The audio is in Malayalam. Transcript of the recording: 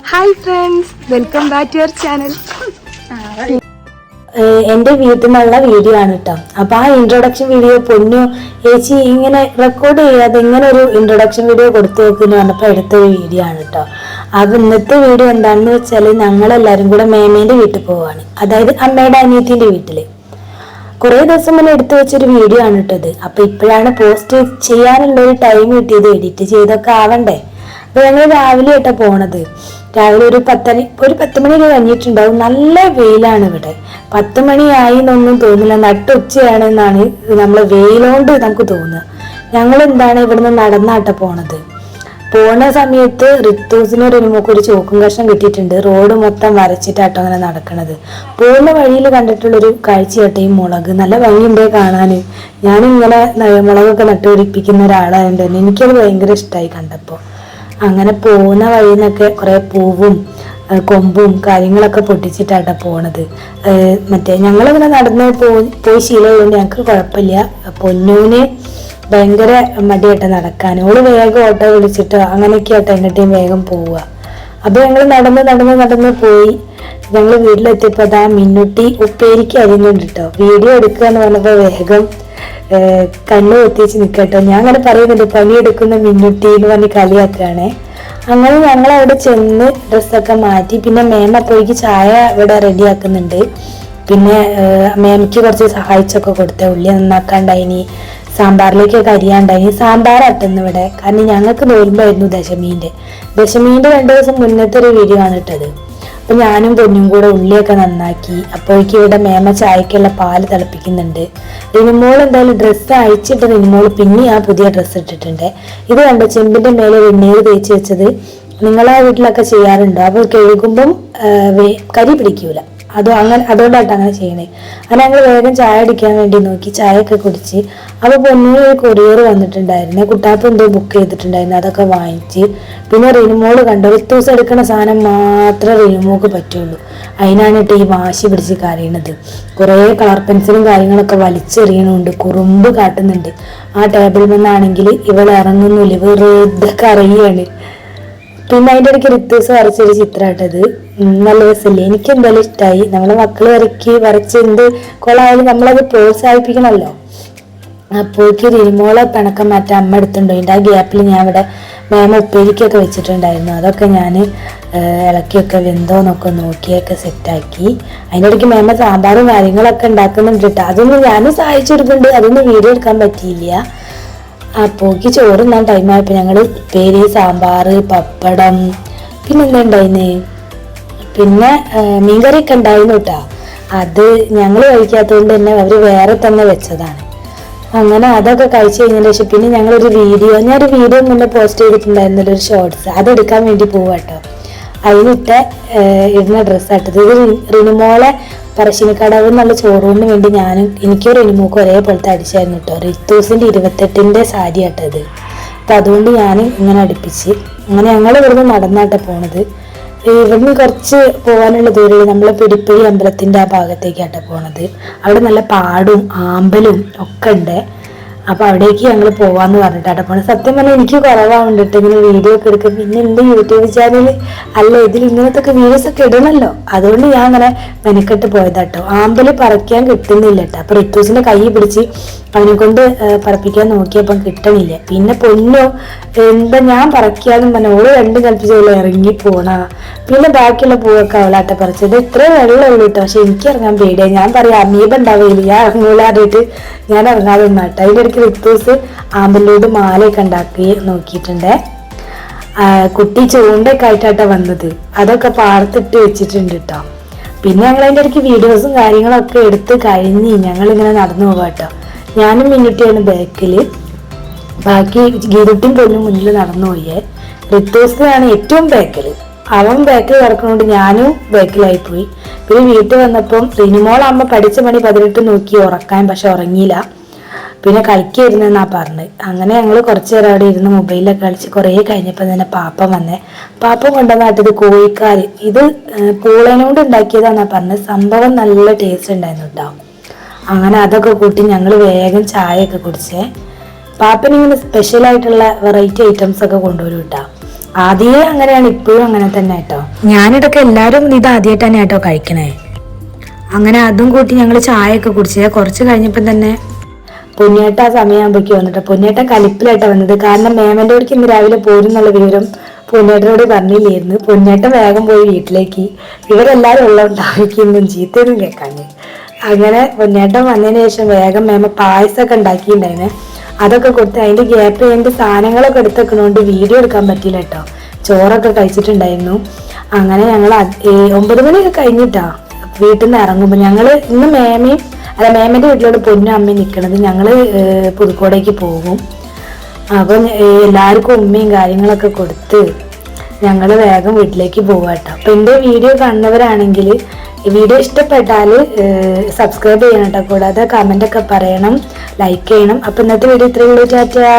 Hi friends, welcome back to your channel. എൻ്റെ വീട്ടിൽ നിന്നുള്ള വീഡിയോ ആണ് കേട്ടോ. അപ്പൊ ആ ഇൻട്രൊഡക്ഷൻ വീഡിയോ പൊന്നു ചേച്ചി ഇങ്ങനെ റെക്കോർഡ് ചെയ്യാതെ ഇങ്ങനെ ഒരു ഇൻട്രൊഡക്ഷൻ വീഡിയോ കൊടുത്തു നോക്കുന്നു പറഞ്ഞപ്പോൾ എടുത്തൊരു വീഡിയോ ആണ് കേട്ടോ. അപ്പൊ ഇന്നത്തെ വീഡിയോ എന്താണെന്ന് വെച്ചാൽ ഞങ്ങളെല്ലാരും കൂടെ മേമേന്റെ വീട്ടിൽ പോവാണ്, അതായത് അമ്മയുടെ അനിയത്തിന്റെ വീട്ടില്. കുറെ ദിവസം മുന്നേ എടുത്തു വെച്ചൊരു വീഡിയോ ആണ് കേട്ടത്. അപ്പൊ ഇപ്പോഴാണ് പോസ്റ്റ് ചെയ്യാനുള്ള ഒരു ടൈം കിട്ടിയത്, എഡിറ്റ് ചെയ്തൊക്കെ ആവണ്ടേ. അപ്പൊ ഞങ്ങൾ രാവിലെ ആയിട്ടാ പോണത്. രാവിലെ ഒരു 10 മണി കഴിഞ്ഞിട്ടുണ്ടാവും. നല്ല വെയിലാണ് ഇവിടെ. 10 മണിയായി എന്നൊന്നും തോന്നില്ല, നട്ടുച്ചയാണെന്നാണ് നമ്മളെ വെയിലോണ്ട് നമുക്ക് തോന്നുക. ഞങ്ങൾ എന്താണ് ഇവിടുന്ന് നടന്നാട്ട പോണത്. പോണ സമയത്ത് റിത്തൂസിന് റിനുമോക്ക് ഒരു ചോക്കും കഷ്ണം കിട്ടിയിട്ടുണ്ട്. റോഡ് മൊത്തം വരച്ചിട്ടാട്ടോ അങ്ങനെ നടക്കണത്. പോകുന്ന വഴിയിൽ കണ്ടിട്ടുള്ളൊരു കാഴ്ചയാട്ടെ ഈ മുളക്. നല്ല ഭംഗിയുണ്ടേ കാണാൻ. ഞാനിങ്ങനെ മുളകൊക്കെ നട്ടുപിടിപ്പിക്കുന്ന ഒരാളായതുകൊണ്ട് തന്നെ എനിക്കത് ഭയങ്കര ഇഷ്ടമായി കണ്ടപ്പോൾ. അങ്ങനെ പോകുന്ന വഴിയിൽ നിന്നൊക്കെ കുറെ പൂവും കൊമ്പും കാര്യങ്ങളൊക്കെ പൊട്ടിച്ചിട്ടാണ് പോണത്. മറ്റേ ഞങ്ങളിങ്ങനെ നടന്ന് പോയി ശീലമുള്ളതുകൊണ്ട് ഞങ്ങൾക്ക് കുഴപ്പമില്ല. പൊന്നൂന് ഭയങ്കര മടിയായിട്ട് നടക്കാൻ. ഓള് വേഗം ഓട്ടോ വിളിച്ചിട്ടോ അങ്ങനെയൊക്കെ ആട്ടോ എങ്ങോട്ടേയും വേഗം പോവുക. അപ്പൊ ഞങ്ങൾ നടന്ന് പോയി. ഞങ്ങൾ വീട്ടിലെത്തിയപ്പോ അതാ മിന്നുട്ടി ഉപ്പേരിക്ക് അരിഞ്ഞുണ്ട് കേട്ടോ. വീഡിയോ എടുക്കുക എന്ന് പറഞ്ഞപ്പോ വേഗം കണ്ണു ഒത്തിച്ച് നിൽക്കട്ടോ. ഞാൻ അങ്ങനെ പറയുന്നുണ്ട് പണിയെടുക്കുന്ന മിന്നുട്ടി എന്ന് പറഞ്ഞ് കളിയാക്കുകയാണേ. അങ്ങനെ ഞങ്ങൾ അവിടെ ചെന്ന് ഡ്രസ്സൊക്കെ മാറ്റി. പിന്നെ മേമ അപ്പോഴേക്ക് ചായ ഇവിടെ റെഡിയാക്കുന്നുണ്ട്. പിന്നെ മേമയ്ക്ക് കുറച്ച് സഹായിച്ചൊക്കെ കൊടുത്തേ. ഉള്ളി നന്നാക്കാണ്ടായിനി, സാമ്പാറിലേക്കൊക്കെ അരിയാണ്ടായിനി. സാമ്പാർ അട്ടുന്നു ഇവിടെ, കാരണം ഞങ്ങൾക്ക് നോലുമ്പായിരുന്നു ദശമീൻ്റെ 2 ദിവസം മുന്നത്തെ ഒരു വീഡിയോ ആണ് ഇട്ടത്. അപ്പൊ ഞാനും പൊന്നും കൂടെ ഉള്ളിയൊക്കെ നന്നാക്കി. അപ്പോഴേക്കും ഇവിടെ മേമ ചായക്കുള്ള പാല് തിളപ്പിക്കുന്നുണ്ട്. റിനുമോൾ എന്തായാലും ഡ്രസ്സ് അയച്ചിട്ട് റിനുമോൾ പിന്നെ ആ പുതിയ ഡ്രസ്സ് ഇട്ടിട്ടുണ്ട്. ഇത് കണ്ടോ, ചെമ്പിന്റെ മേലെ വെണ്ണീര് തേച്ച് വെച്ചത്. നിങ്ങളെ വീട്ടിലൊക്കെ ചെയ്യാറുണ്ടോ? അപ്പോൾ കഴുകുമ്പം കരി പിടിക്കൂല. അതുകൊണ്ടായിട്ട് അങ്ങനെ ചെയ്യണേ. അങ്ങനെ ഞങ്ങൾ വേഗം ചായ അടിക്കാൻ വേണ്ടി നോക്കി. ചായയൊക്കെ കുടിച്ച്. അപ്പൊ പൊന്നിന് ഒരു കൊറിയർ വന്നിട്ടുണ്ടായിരുന്നു. കുട്ടാപ്പ് എന്തോ ബുക്ക് ചെയ്തിട്ടുണ്ടായിരുന്നു, അതൊക്കെ വാങ്ങിച്ച്. പിന്നെ റിനുമോള് കണ്ടോ, ഒരു ദിവസം എടുക്കുന്ന സാധനം മാത്രമേ റിനുമോക്ക് പറ്റുള്ളൂ. അതിനാണിട്ട് ഈ വാശി പിടിച്ച് കരയണത്. കുറേ കളർ പെൻസിലും കാര്യങ്ങളൊക്കെ വലിച്ചെറിയണുണ്ട്, കുറുമ്പ് കാട്ടുന്നുണ്ട്. ആ ടേബിളിൽ നിന്നാണെങ്കിൽ ഇവൾ ഇറങ്ങുന്നില്ല, വെറുതെ കരയാണ്. പിന്നെ അതിൻ്റെ ഇടയ്ക്ക് റിത്തൂസ് വരച്ചൊരു ചിത്രമായിട്ടത്. നല്ല രസമില്ലേ? എനിക്ക് എന്തായാലും ഇഷ്ടമായി. നമ്മളെ മക്കള് വരച്ച് എന്ത് കൊളായാലും നമ്മളത് പ്രോത്സാഹിപ്പിക്കണമല്ലോ. അപ്പോഴേക്ക് റിനുമോളെ പിണക്കം മാറ്റാൻ അമ്മ എടുത്തുണ്ടോ. അതിൻ്റെ ആ ഗ്യാപ്പിൽ ഞാൻ ഇവിടെ മേമ ഉപ്പേരിക്കൊക്കെ വെച്ചിട്ടുണ്ടായിരുന്നു. അതൊക്കെ ഞാൻ ഇളക്കിയൊക്കെ വെന്തോന്നൊക്കെ നോക്കിയൊക്കെ സെറ്റാക്കി. അതിൻ്റെ ഇടയ്ക്ക് മേമ സാമ്പാറും കാര്യങ്ങളൊക്കെ ഉണ്ടാക്കുന്നുണ്ട് കേട്ടോ. അതൊന്നും ഞാനും സഹായിച്ചു കൊടുക്കുന്നുണ്ട്, അതൊന്നും വീഡിയോ എടുക്കാൻ പറ്റിയില്ല. അപ്പോക്ക് ചോറുന്നാൻ ടൈമായപ്പോൾ ഞങ്ങൾ ഉപ്പേരി, സാമ്പാർ, പപ്പടം, പിന്നെന്താ ഉണ്ടായിന്ന്, പിന്നെ മീൻകറിയൊക്കെ ഉണ്ടായിരുന്നു കേട്ടോ. അത് ഞങ്ങൾ കഴിക്കാത്തതുകൊണ്ട് തന്നെ അവർ വേറെ തന്നെ വെച്ചതാണ്. അങ്ങനെ അതൊക്കെ കഴിച്ചു കഴിഞ്ഞതിന് ശേഷം പിന്നെ ഞാനൊരു വീഡിയോ മുന്നേ പോസ്റ്റ് ചെയ്തിട്ടുണ്ടായിരുന്നല്ലോ, ഒരു ഷോർട്സ്. അതെടുക്കാൻ വേണ്ടി പോവാ കേട്ടോ. അതിനിട്ട് ഇടുന്ന ഡ്രസ്സായിട്ടത്. ഇത് റിനുമോളെ പറശ്ശിനിക്കടവ് എന്നുള്ള ചോറൂണിന് വേണ്ടി എനിക്കും റിനുമോക്കും ഒരേപോലത്തെ അടിച്ചായിരുന്നു കേട്ടോ. റിത്തൂസിൻ്റെ 28ൻ്റെ സാരി ആട്ടത്. അപ്പം അതുകൊണ്ട് ഞാൻ ഇങ്ങനെ അടുപ്പിച്ച്. അങ്ങനെ ഞങ്ങൾ ഇവിടുന്ന് നടന്നാട്ടെ പോണത്. ഇവിടുന്ന് കുറച്ച് പോകാനുള്ള ദൂരമുള്ളൂ. നമ്മളെ പിടിപ്പഴി അമ്പലത്തിൻ്റെ ആ ഭാഗത്തേക്കാട്ടെ പോണത്. അവിടെ നല്ല പാടും ആമ്പലും ഒക്കെ ഉണ്ട്. അപ്പൊ അവിടേക്ക് ഞങ്ങൾ പോവാന്ന് പറഞ്ഞിട്ടാട്ടെ പോണത്. സത്യം പറഞ്ഞാൽ എനിക്ക് കുറവാണ് ഇങ്ങനെ വീഡിയോ ഒക്കെ എടുക്കും. പിന്നെ എൻ്റെ യൂട്യൂബ് ചാനൽ അല്ല, ഇതിൽ ഇങ്ങനത്തെ വീഡിയോസ് ഒക്കെ ഇടണമല്ലോ, അതുകൊണ്ട് ഞാൻ അങ്ങനെ മെനക്കെട്ട് പോയതാട്ടോ. ആമ്പല് പറിക്കാൻ കിട്ടുന്നില്ല കേട്ടോ. അപ്പൊ റിത്തൂസിന്റെ കൈ പിടിച്ച് അവനെ കൊണ്ട് പറപ്പിക്കാൻ നോക്കിയപ്പം കിട്ടണില്ല. പിന്നെ പൊന്നോ എന്താ ഞാൻ പറിക്കാന്നും പറഞ്ഞ ഓള് രണ്ടും കൽപ്പിച്ചോളൂ ഇറങ്ങി പോണ. പിന്നെ ബാക്കിയുള്ള പൂവൊക്കെ അവളാട്ടെ പറിച്ചത്. ഇത്ര വെള്ളമുള്ളൂ കേട്ടോ. പക്ഷെ എനിക്ക് ഇറങ്ങാൻ പേടിയായി. ഞാൻ പറയാം അമീബ ഉണ്ടാവില്ല, ഞാൻ ഇറങ്ങൂലാറിയിട്ട് ഞാൻ ഇറങ്ങാതെ നിന്നാട്ടോ. അതിൻ്റെ ഇടയ്ക്ക് റിത്തൂസ് ആമ്പലിലോട് മാലയൊക്കെ ഉണ്ടാക്കി നോക്കിയിട്ടുണ്ട്. കുട്ടി ചൂണ്ടൊക്കെ ആയിട്ടാട്ടോ വന്നത്. അതൊക്കെ പാർത്തിട്ട് വെച്ചിട്ടുണ്ട് കേട്ടോ. പിന്നെ ഞങ്ങൾ അതിൻ്റെ ഇടയ്ക്ക് വീഡിയോസും കാര്യങ്ങളൊക്കെ എടുത്ത് കഴിഞ്ഞ് ഞങ്ങളിങ്ങനെ നടന്നു പോകാട്ടോ. ഞാനും മിന്നിട്ടിയാണ് ബാക്കില്, ബാക്കി ഗീരുട്ടിയും പൊന്നും മുന്നിൽ നടന്നു പോയേ. റിത്തൂസാണ് ഏറ്റവും ബാക്കില്. അവൻ ബാക്കിൽ കിടക്കുന്നതുകൊണ്ട് ഞാനും ബാക്കിലായിപ്പോയി. പിന്നെ വീട്ടിൽ വന്നപ്പം റിനുമോളമ്മ പഠിച്ച പണി 18 നോക്കി ഉറക്കാൻ, പക്ഷെ ഉറങ്ങിയില്ല. പിന്നെ കളിക്കായിരുന്നെന്നാ പറഞ്ഞത്. അങ്ങനെ ഞങ്ങൾ കുറച്ച് നേരം അവിടെ ഇരുന്ന് മൊബൈലൊക്കെ കളിച്ച് കുറേ കഴിഞ്ഞപ്പോൾ തന്നെ പാപ്പൻ വന്നേ. പാപ്പൻ കൊണ്ടുവന്നാട്ടത് കോഴിക്കാല്. ഇത് പൂളേനോണ്ട് ഉണ്ടാക്കിയതാന്നാ പറഞ്ഞത്. സംഭവം നല്ല ടേസ്റ്റ് ഉണ്ടായിരുന്നു കേട്ടോ. അങ്ങനെ അതൊക്കെ കൂട്ടി ഞങ്ങൾ വേഗം ചായയൊക്കെ കുടിച്ചേ. പാപ്പനിങ്ങനെ സ്പെഷ്യലായിട്ടുള്ള വെറൈറ്റി ഐറ്റംസ് ഒക്കെ കൊണ്ടുവരും കേട്ടോ. ആദ്യമേ അങ്ങനെയാണ്, ഇപ്പോഴും അങ്ങനെ തന്നെ കേട്ടോ. ഞാനിതൊക്കെ എല്ലാവരും ഇത് ആദ്യമായിട്ട് തന്നെ കേട്ടോ കഴിക്കണേ. അങ്ങനെ അതും കൂട്ടി ഞങ്ങൾ ചായയൊക്കെ കുടിച്ചത്. കുറച്ച് കഴിഞ്ഞപ്പോൾ തന്നെ പൊന്നേട്ട ആ സമയമാകുമ്പോഴേക്ക് വന്നിട്ടോ. പൊന്നേട്ട കലിപ്പിലായിട്ടാ വന്നത്. കാരണം മേമൻ്റെ കൂടിക്ക് ഇന്ന് രാവിലെ പോരുന്നുള്ള വിവരം പൊന്നേട്ടനോട് പറഞ്ഞില്ലായിരുന്നു. പൊന്നേട്ടൻ വേഗം പോയി വീട്ടിലേക്ക്. ഇവരെല്ലാവരും ഉള്ളതുകൊണ്ടായിരിക്കും ചീത്തയൊന്നും കേൾക്കാഞ്ഞ്. അങ്ങനെ പൊന്നേട്ടൻ വന്നതിന് ശേഷം വേഗം മേമ പായസമൊക്കെ ഉണ്ടാക്കിയിട്ടുണ്ടായിരുന്നു. അതൊക്കെ കൊടുത്ത് അതിൻ്റെ ഗ്യാപ്പ് എൻ്റെ സാധനങ്ങളൊക്കെ എടുത്തേക്കണോണ്ട് വീഡിയോ എടുക്കാൻ പറ്റിയില്ല കേട്ടോ. ചോറൊക്കെ കഴിച്ചിട്ടുണ്ടായിരുന്നു. അങ്ങനെ ഞങ്ങൾ 9 മണിയൊക്കെ കഴിഞ്ഞിട്ടാ വീട്ടിൽ നിന്ന് ഇറങ്ങുമ്പോൾ ഞങ്ങൾ ഇന്ന് മേമൻ്റെ വീട്ടിലോട്ട് പൊന്നും അമ്മയും നിൽക്കണത്. ഞങ്ങൾ പുതുക്കോടേക്ക് പോകും. അപ്പം എല്ലാവർക്കും ഉമ്മയും കാര്യങ്ങളൊക്കെ കൊടുത്ത് ഞങ്ങൾ വേഗം വീട്ടിലേക്ക് പോകാം കേട്ടോ. അപ്പം എൻ്റെ വീഡിയോ കാണുന്നവരാണെങ്കിൽ വീഡിയോ ഇഷ്ടപ്പെട്ടാൽ സബ്സ്ക്രൈബ് ചെയ്യണം കേട്ടോ. കൂടാതെ കമൻ്റൊക്കെ പറയണം, ലൈക്ക് ചെയ്യണം. അപ്പം ഇന്നത്തെ വീഡിയോ ഇത്രയേ ഉള്ളൂ. ടാറ്റാ.